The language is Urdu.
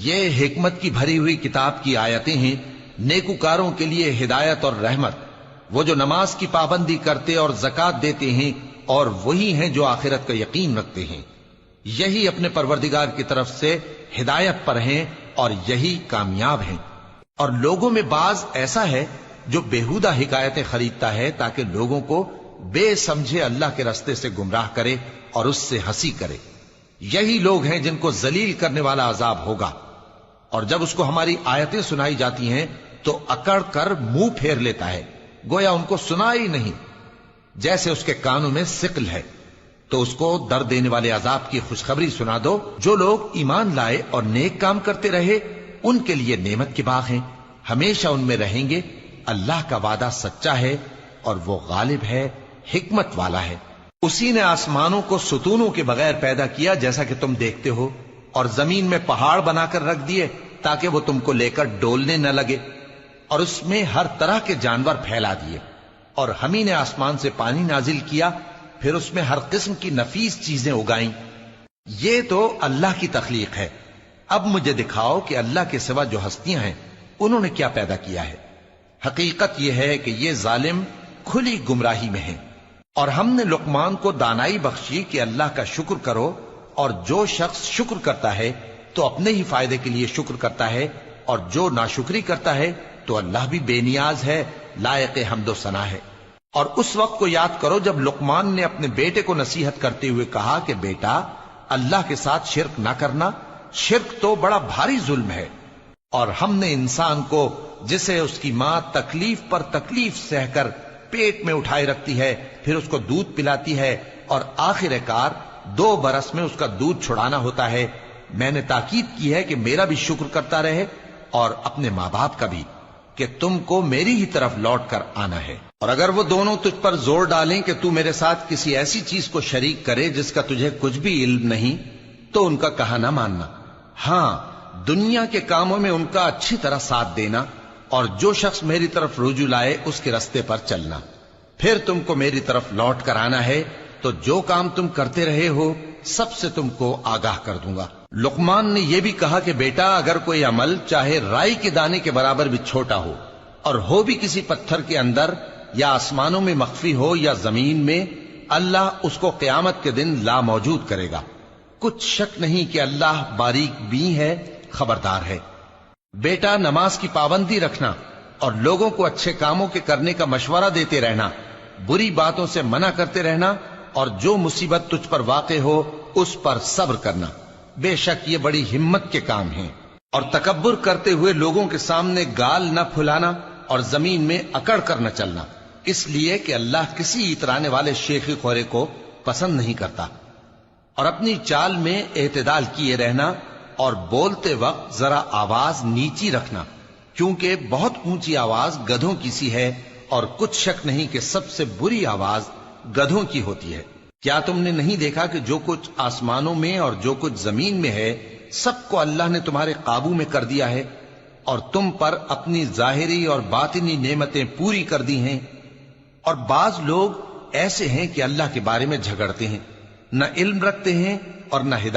یہ حکمت کی بھری ہوئی کتاب کی آیتیں ہیں، نیکوکاروں کے لیے ہدایت اور رحمت، وہ جو نماز کی پابندی کرتے اور زکوٰۃ دیتے ہیں، اور وہی ہیں جو آخرت کا یقین رکھتے ہیں، یہی اپنے پروردگار کی طرف سے ہدایت پر ہیں اور یہی کامیاب ہیں۔ اور لوگوں میں بعض ایسا ہے جو بیہودہ حکایتیں خریدتا ہے تاکہ لوگوں کو بے سمجھے اللہ کے رستے سے گمراہ کرے اور اس سے ہنسی کرے، یہی لوگ ہیں جن کو ذلیل کرنے والا عذاب ہوگا۔ اور جب اس کو ہماری آیتیں سنائی جاتی ہیں تو اکڑ کر منہ پھیر لیتا ہے، گویا ان کو سنا ہی نہیں، جیسے اس کے کانوں میں ثقل ہے۔ تو اس کو درد دینے والے عذاب کی خوشخبری سنا دو۔ جو لوگ ایمان لائے اور نیک کام کرتے رہے ان کے لیے نعمت کے باغ ہیں، ہمیشہ ان میں رہیں گے۔ اللہ کا وعدہ سچا ہے اور وہ غالب ہے، حکمت والا ہے۔ اسی نے آسمانوں کو ستونوں کے بغیر پیدا کیا جیسا کہ تم دیکھتے ہو، اور زمین میں پہاڑ بنا کر رکھ دیے تاکہ وہ تم کو لے کر ڈولنے نہ لگے، اور اس میں ہر طرح کے جانور پھیلا دیے، اور ہم ہی نے آسمان سے پانی نازل کیا، پھر اس میں ہر قسم کی نفیس چیزیں اگائیں۔ یہ تو اللہ کی تخلیق ہے۔ اب مجھے دکھاؤ کہ اللہ کے سوا جو ہستیاں ہیں انہوں نے کیا پیدا کیا ہے۔ حقیقت یہ ہے کہ یہ ظالم کھلی گمراہی میں ہیں۔ اور ہم نے لقمان کو دانائی بخشی کہ اللہ کا شکر کرو، اور جو شخص شکر کرتا ہے تو اپنے ہی فائدے کے لیے شکر کرتا ہے، اور جو ناشکری کرتا ہے تو اللہ بھی بے نیاز ہے، لائق حمد و ثنا ہے۔ اور اس وقت کو یاد کرو جب لقمان نے اپنے بیٹے کو نصیحت کرتے ہوئے کہا کہ بیٹا، اللہ کے ساتھ شرک نہ کرنا، شرک تو بڑا بھاری ظلم ہے۔ اور ہم نے انسان کو، جسے اس کی ماں تکلیف پر تکلیف سہ کر پیٹ میں اٹھائے رکھتی ہے، پھر اس کو دودھ پلاتی ہے، اور آخر کار 2 برس میں اس کا دودھ چھڑانا ہوتا ہے، میں نے تاکید کی ہے کہ میرا بھی شکر کرتا رہے اور اپنے ماں باپ کا بھی، کہ تم کو میری ہی طرف لوٹ کر آنا ہے۔ اور اگر وہ دونوں تجھ پر زور ڈالیں کہ تو میرے ساتھ کسی ایسی چیز کو شریک کرے جس کا تجھے کچھ بھی علم نہیں، تو ان کا کہا نہ ماننا، ہاں دنیا کے کاموں میں ان کا اچھی طرح ساتھ دینا، اور جو شخص میری طرف رجوع لائے اس کے رستے پر چلنا، پھر تم کو میری طرف لوٹ کر آنا ہے، تو جو کام تم کرتے رہے ہو سب سے تم کو آگاہ کر دوں گا۔ لقمان نے یہ بھی کہا کہ بیٹا، اگر کوئی عمل چاہے رائی کے دانے کے برابر بھی چھوٹا ہو، اور ہو بھی کسی پتھر کے اندر یا آسمانوں میں مخفی ہو یا زمین میں، اللہ اس کو قیامت کے دن لا موجود کرے گا۔ کچھ شک نہیں کہ اللہ باریک بین ہے، خبردار ہے۔ بیٹا، نماز کی پابندی رکھنا اور لوگوں کو اچھے کاموں کے کرنے کا مشورہ دیتے رہنا، بری باتوں سے منع کرتے رہنا، اور جو مصیبت تجھ پر واقع ہو اس پر صبر کرنا، بے شک یہ بڑی ہمت کے کام ہیں۔ اور تکبر کرتے ہوئے لوگوں کے سامنے گال نہ پھلانا اور زمین میں اکڑ کر نہ چلنا، اس لیے کہ اللہ کسی اترانے والے شیخی خورے کو پسند نہیں کرتا۔ اور اپنی چال میں اعتدال کیے رہنا، اور بولتے وقت ذرا آواز نیچی رکھنا، کیونکہ بہت اونچی آواز گدھوں کی سی ہے، اور کچھ شک نہیں کہ سب سے بری آواز گدھوں کی ہوتی ہے۔ کیا تم نے نہیں دیکھا کہ جو کچھ آسمانوں میں اور جو کچھ زمین میں ہے سب کو اللہ نے تمہارے قابو میں کر دیا ہے، اور تم پر اپنی ظاہری اور باطنی نعمتیں پوری کر دی ہیں۔ اور بعض لوگ ایسے ہیں کہ اللہ کے بارے میں جھگڑتے ہیں، نہ علم رکھتے ہیں اور نہ ہدایت